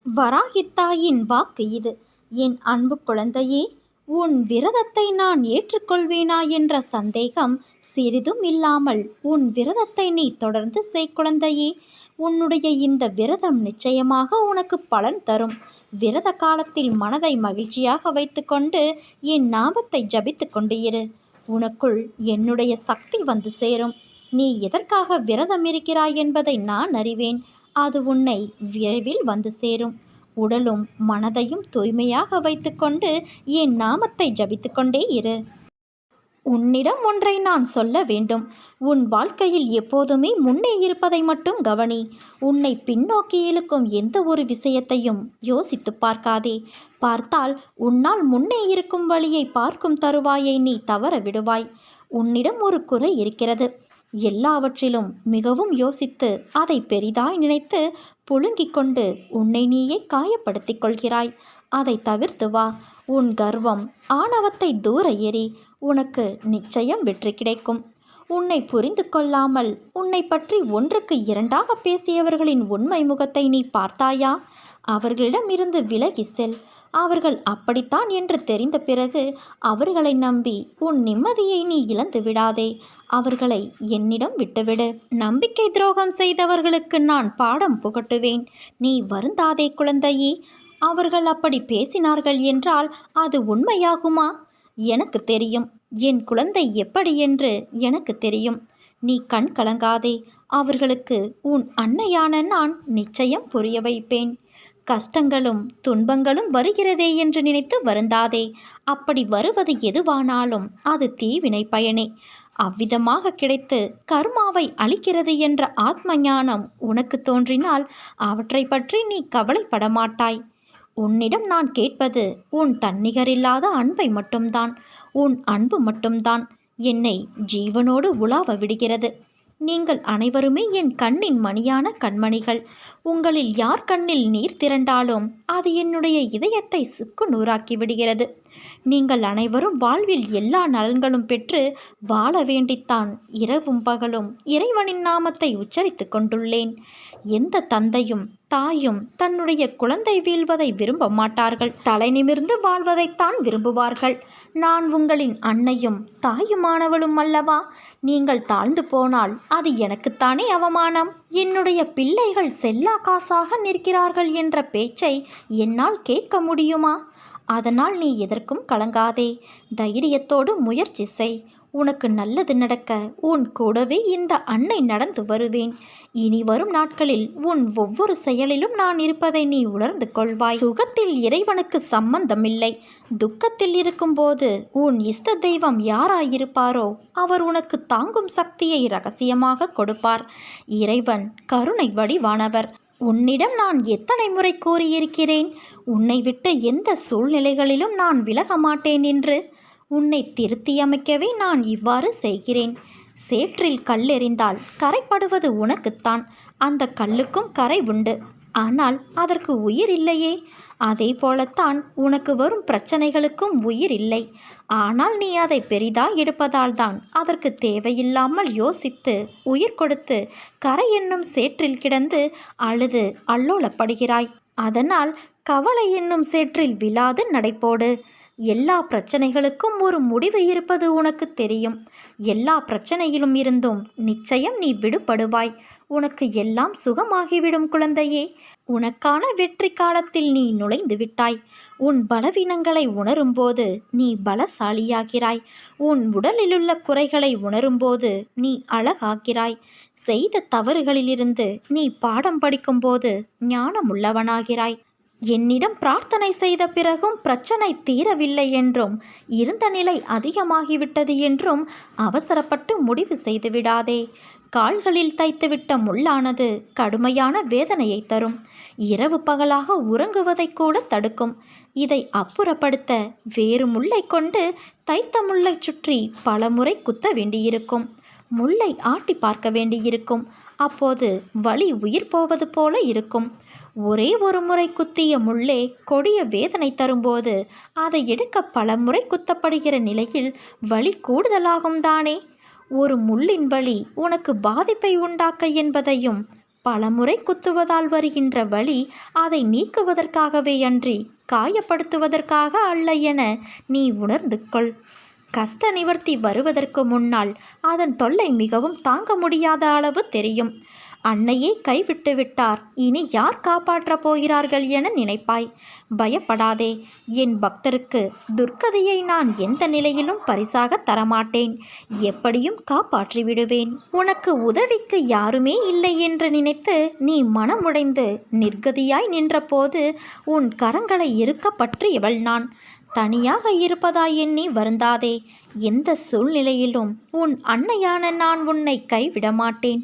வராகித்தாயின் வாக்கு இது. என் அன்பு குழந்தையே, உன் விரதத்தை நான் ஏற்றுக்கொள்வேனா என்ற சந்தேகம் சிறிதும் இல்லாமல் உன் விரதத்தை நீ தொடர்ந்து செய் குழந்தையே. உன்னுடைய இந்த விரதம் நிச்சயமாக உனக்கு பலன் தரும். விரத காலத்தில் மனதை மகிழ்ச்சியாக வைத்துக்கொண்டு என் நாமத்தை ஜபித்து கொண்டு இரு. உனக்குள் என்னுடைய சக்தி வந்து சேரும். நீ எதற்காக விரதம் இருக்கிறாய் என்பதை நான் அறிவேன். அது உன்னை விரைவில் வந்து சேரும். உடலும் மனதையும் தூய்மையாக வைத்துக்கொண்டு என் நாமத்தை ஜபித்து கொண்டே இரு. உன்னிடம் ஒன்றை நான் சொல்ல வேண்டும். உன் வாழ்க்கையில் எப்போதுமே முன்னே இருப்பதை மட்டும் கவனி. உன்னை பின்னோக்கி இழுக்கும் எந்த ஒரு விஷயத்தையும் யோசித்து பார்க்காதே. பார்த்தால் உன்னால் முன்னே இருக்கும் வழியை பார்க்கும் தருவாயை நீ தவற விடுவாய். உன்னிடம் ஒரு குறை இருக்கிறது. எல்லாவற்றிலும் மிகவும் யோசித்து அதை பெரிதாய் நினைத்து புழுங்கிக் கொண்டு உன்னை நீயே காயப்படுத்திக் கொள்கிறாய். அதை தவிர்த்து வா. உன் கர்வம் ஆணவத்தை தூர எறி. உனக்கு நிச்சயம் வெற்றி கிடைக்கும். உன்னை புரிந்து கொள்ளாமல் உன்னை பற்றி ஒன்றுக்கு இரண்டாக பேசியவர்களின் உண்மை முகத்தை நீ பார்த்தாயா? அவர்களிடமிருந்து விலகி செல். அவர்கள் அப்படித்தான் என்று தெரிந்த பிறகு அவர்களை நம்பி உன் நிம்மதியை நீ இழந்து விடாதே. அவர்களை என்னிடம் விட்டுவிடு. நம்பிக்கை துரோகம் செய்தவர்களுக்கு நான் பாடம் புகட்டுவேன். நீ வருந்தாதே குழந்தையே. அவர்கள் அப்படி பேசினார்கள் என்றால் அது உண்மையாகுமா? எனக்கு தெரியும். என் குழந்தை எப்படி என்று எனக்கு தெரியும். நீ கண் கலங்காதே. அவர்களுக்கு உன் அன்னையான நான் நிச்சயம் புரிய வைப்பேன். கஷ்டங்களும் துன்பங்களும் வருகிறதே என்று நினைத்து வருந்தாதே. அப்படி வருவது எதுவானாலும் அது தீவினை பயனே. அவ்விதமாக கிடைத்து கர்மாவை அளிக்கிறது என்ற ஆத்ம ஞானம் உனக்கு தோன்றினால் அவற்றை பற்றி நீ கவலைப்பட மாட்டாய். உன்னிடம் நான் கேட்பது உன் தன்னிகரில்லாத அன்பை மட்டும்தான். உன் அன்பு மட்டும்தான் என்னை ஜீவனோடு உலாவ விடுகிறது. நீங்கள் அனைவருமே என் கண்ணின் மணியான கண்மணிகள். உங்களில் யார் கண்ணில் நீர் திரண்டாலும் அது என்னுடைய இதயத்தை சுக்கு நூறாக்கி விடுகிறது. நீங்கள் அனைவரும் வாழ்வில் எல்லா நலன்களும் பெற்று வாழ வேண்டித்தான் இரவும் பகலும் இறைவனின் நாமத்தை உச்சரித்து கொண்டுள்ளேன். எந்த தந்தையும் தாயும் தன்னுடைய குழந்தை வீழ்வதை விரும்ப மாட்டார்கள். தலை நிமிர்ந்து வாழ்வதைத்தான் விரும்புவார்கள். நான் உங்களின் அன்னையும் தாயுமானவளும் அல்லவா? நீங்கள் தாழ்ந்து போனால் அது எனக்குத்தானே அவமானம். என்னுடைய பிள்ளைகள் செல்லா காசாக நிற்கிறார்கள் என்ற பேச்சை என்னால் கேட்க முடியுமா? அதனால் நீ எதற்கும் கலங்காதே. தைரியத்தோடு முயற்சி செய். உனக்கு நல்லது நடக்க உன் கூடவே இந்த அன்னை நடந்து வருவேன். இனி வரும் நாட்களில் உன் ஒவ்வொரு செயலிலும் நான் இருப்பதை நீ உணர்ந்து கொள்வாய். சுகத்தில் இறைவனுக்கு சம்பந்தமில்லை. துக்கத்தில் இருக்கும்போது உன் இஷ்ட தெய்வம் யாராயிருப்பாரோ அவர் உனக்கு தாங்கும் சக்தியை ரகசியமாக கொடுப்பார். இறைவன் கருணை வடிவானவர். உன்னிடம் நான் எத்தனை முறை கூறியிருக்கிறேன், உன்னை விட்டு எந்த சூழ்நிலைகளிலும் நான் விலக மாட்டேன் என்று. உன்னை திருத்தியமைக்கவே நான் இவ்வாறு செய்கிறேன். சேற்றில் கல்லெறிந்தால் கரைப்படுவது உனக்குத்தான். அந்த கல்லுக்கும் கரை உண்டு. ஆனால் அதற்கு உயிர் இல்லையே. அதே போலத்தான் உனக்கு வரும் பிரச்சனைகளுக்கும் உயிர் இல்லை. ஆனால் நீ அதை பெரிதாய் எடுப்பதால் தான் அதற்கு தேவையில்லாமல் யோசித்து உயிர் கொடுத்து கரை என்னும் சேற்றில் கிடந்து அழுது அல்லோலப்படுகிறாய். அதனால் கவலை என்னும் சேற்றில் விழாது நடைபோடு. எல்லா பிரச்சனைகளுக்கும் ஒரு முடிவு இருப்பது உனக்கு தெரியும். எல்லா பிரச்சனையிலும் இருந்தும் நிச்சயம் நீ விடுபடுவாய். உனக்கு எல்லாம் சுகமாகிவிடும் குழந்தையே. உனக்கான வெற்றி காலத்தில் நீ நுழைந்து விட்டாய். உன் பலவீனங்களை உணரும்போது நீ பலசாலியாகிறாய். உன் உடலிலுள்ள குறைகளை உணரும்போது நீ அழகாகிறாய். செய்த தவறுகளிலிருந்து நீ பாடம் படிக்கும்போது ஞானமுள்ளவனாகிறாய். என்னிடம் பிரார்த்தனை செய்த பிறகும் பிரச்சனை தீரவில்லை என்றும் இருந்த நிலை அதிகமாகிவிட்டது என்றும் அவசரப்பட்டு முடிவு செய்துவிடாதே. கால்களில் தைத்துவிட்ட முள்ளானது கடுமையான வேதனையை தரும். இரவு பகலாக உறங்குவதை கூட தடுக்கும். இதை அப்புறப்படுத்த வேறு முள்ளை கொண்டு தைத்த முள்ளை சுற்றி பல முறை குத்த வேண்டியிருக்கும். முள்ளை ஆட்டி பார்க்க வேண்டியிருக்கும். அப்போது வலி உயிர் போவது போல இருக்கும். ஒரே ஒரு முறை குத்திய முள்ளே கொடிய வேதனை தரும்போது அதை எடுக்க பல முறை குத்தப்படுகிற நிலையில் வலி கூடுதலாகும் தானே. ஒரு முள்ளின் வலி உனக்கு பாதிப்பை உண்டாக்க என்பதையும் பலமுறை குத்துவதால் வருகின்ற வலி அதை நீக்குவதற்காகவே அன்றி காயப்படுத்துவதற்காக அல்ல என நீ உணர்ந்து கொள். கஷ்ட நிவர்த்தி வருவதற்கு முன்னால் அதன் தொல்லை மிகவும் தாங்க முடியாத அளவு தெரியும். அன்னையே கைவிட்டு விட்டார், இனி யார் காப்பாற்றப் போகிறார்கள் என நினைப்பாய். பயப்படாதே, என் பக்தருக்கு துர்க்கதையை நான் எந்த நிலையிலும் பரிசாக தரமாட்டேன். எப்படியும் காப்பாற்றி விடுவேன். உனக்கு உதவிக்கு யாருமே இல்லை என்று நினைத்து நீ மனமுடைந்து நிர்கதியாய் நின்றபோது உன் கரங்களை இறுக்க பற்றியவள் நான். தனியாக இருப்பதாய் எண்ணி வருந்தாதே. எந்த சூழ்நிலையிலும் உன் அன்னையான நான் உன்னை கைவிட மாட்டேன்.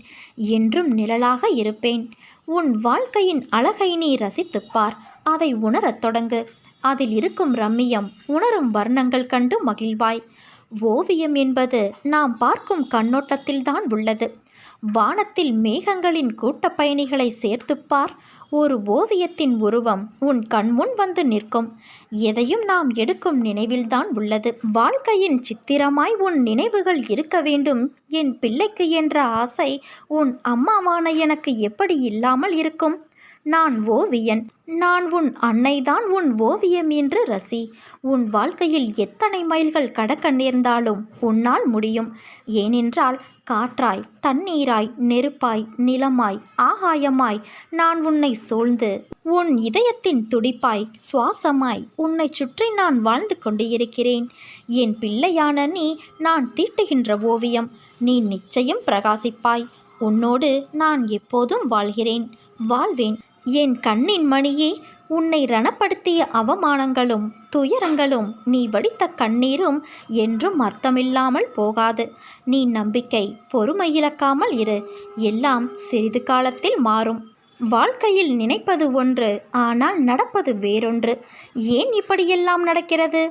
என்றும் நிழலாக இருப்பேன். உன் வாழ்க்கையின் அழகை நீ ரசித்துப்பார். அதை உணரத் தொடங்கு. அதில் இருக்கும் ரம்மியம் உணரும் வர்ணங்கள் கண்டு மகிழ்வாய். ஓவியம் என்பது நாம் பார்க்கும் கண்ணோட்டத்தில்தான் உள்ளது. வானத்தில் மேகங்களின் கூட்ட பயணிகளை சேர்த்துப்பார். ஒரு ஓவியத்தின் உருவம் உன் கண்முன் வந்து நிற்கும். எதையும் நாம் எடுக்கும் நினைவில்தான் உள்ளது. வாழ்க்கையின் சித்திரமாய் உன் நினைவுகள் இருக்க வேண்டும் என் பிள்ளைக்கு என்ற ஆசை உன் அம்மாவான எனக்கு எப்படி இல்லாமல் இருக்கும்? நான் ஓவியன். நான் உன் அன்னைதான். உன் ஓவியம் என்று ரசி. உன் வாழ்க்கையில் எத்தனை மைல்கள் கடக்க நேர்ந்தாலும் உன்னால் முடியும். ஏனென்றால் காற்றாய், தண்ணீராய், நெருப்பாய், நிலமாய், ஆகாயமாய் நான் உன்னை சூழ்ந்து உன் இதயத்தின் துடிப்பாய், சுவாசமாய் உன்னை சுற்றி நான் வாழ்ந்து கொண்டு இருக்கிறேன். என் பிள்ளையான நீ நான் தீட்டுகின்ற ஓவியம். நீ நிச்சயம் பிரகாசிப்பாய். உன்னோடு நான் எப்போதும் வாழ்கிறேன், வாழ்வேன். என் கண்ணின் மணியே, உன்னை ரணப்படுத்திய அவமானங்களும் துயரங்களும் நீ வடித்த கண்ணீரும் என்றும் அர்த்தமில்லாமல் போகாது. நீ நம்பிக்கை, பொறுமை இழக்காமல் இரு. எல்லாம் சிறிது காலத்தில் மாறும். வாழ்க்கையில் நினைப்பது ஒன்று, ஆனால் நடப்பது வேறொன்று. ஏன் இப்படியெல்லாம் நடக்கிறது,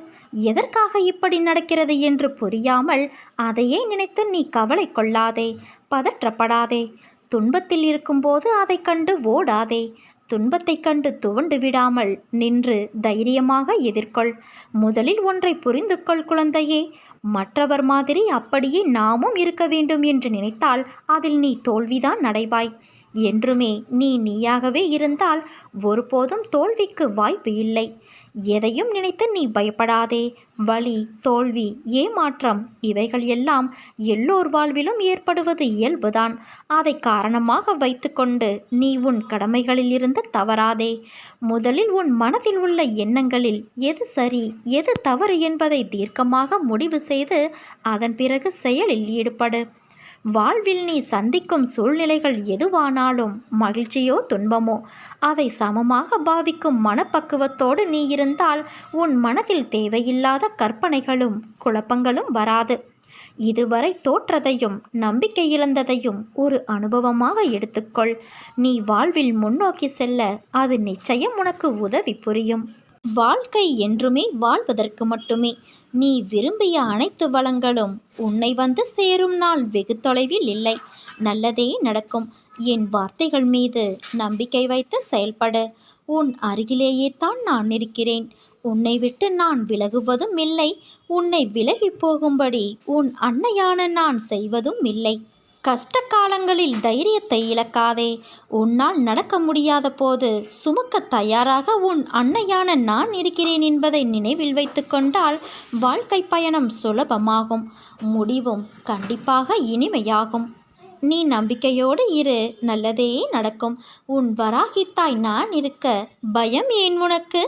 எதற்காக இப்படி நடக்கிறது என்று புரியாமல் அதையே நினைத்து நீ கவலை கொள்ளாதே, பதற்றப்படாதே. துன்பத்தில் இருக்கும்போது அதை கண்டு ஓடாதே. துன்பத்தை கண்டு துவண்டு விடாமல் நின்று தைரியமாக எதிர்கொள். முதலில் ஒன்றை புரிந்து கொள் குழந்தையே. மற்றவர் மாதிரி அப்படியே நாமும் இருக்க வேண்டும் என்று நினைத்தால் அதில் நீ தோல்விதான் அடைவாய். என்றுமே நீ நீயாகவே இருந்தால் ஒருபோதும் தோல்விக்கு வாய்ப்பு இல்லை. எதையும் நினைத்து நீ பயப்படாதே. வலி, தோல்வி, ஏமாற்றம் இவைகள் எல்லாம் எல்லோர் வாழ்விலும் ஏற்படுவது இயல்புதான். அதை காரணமாக வைத்துக்கொண்டு நீ உன் கடமைகளில் இருந்து தவறாதே. முதலில் உன் மனதில் உள்ள எண்ணங்களில் எது சரி எது தவறு என்பதை தீர்க்கமாக முடிவு செய்து அதன் பிறகு செயலில் ஈடுபடு. வாழ்வில் நீ சந்திக்கும் சூழ்நிலைகள் எதுவானாலும் மகிழ்ச்சியோ துன்பமோ அதை சமமாக பாவிக்கும் மனப்பக்குவத்தோடு நீ இருந்தால் உன் மனதில் தேவையில்லாத கற்பனைகளும் குழப்பங்களும் வராது. இதுவரை தோற்றதையும் நம்பிக்கை இழந்ததையும் ஒரு அனுபவமாக எடுத்துக்கொள். நீ வாழ்வில் முன்னோக்கி செல்ல அது நிச்சயம் உனக்கு உதவி புரியும். வாழ்க்கை என்றுமே வாழ்வதற்கு மட்டுமே. நீ விரும்பிய அனைத்து வளங்களும் உன்னை வந்து சேரும் நாள் வெகு தொலைவில் இல்லை. நல்லதே நடக்கும். என் வார்த்தைகள் மீது நம்பிக்கை வைத்து செயல்படு. உன் அருகிலேயே தான் நான் இருக்கிறேன். உன்னை விட்டு நான் விலகுவதும் இல்லை. உன்னை விலகி போகும்படி உன் அன்னையான நான் செய்வதும் இல்லை. கஷ்ட காலங்களில் தைரியத்தை இழக்காதே. உன்னால் நடக்க முடியாத போது சுமக்க தயாராக உன் அன்னையான நான் இருக்கிறேன் என்பதை நினைவில் வைத்து கொண்டால் வாழ்க்கை பயணம் சுலபமாகும். முடிவும் கண்டிப்பாக இனிமையாகும். நீ நம்பிக்கையோடு இரு. நல்லதே நடக்கும். உன் வராகித்தாய் நான் இருக்க பயம் ஏன் உனக்கு?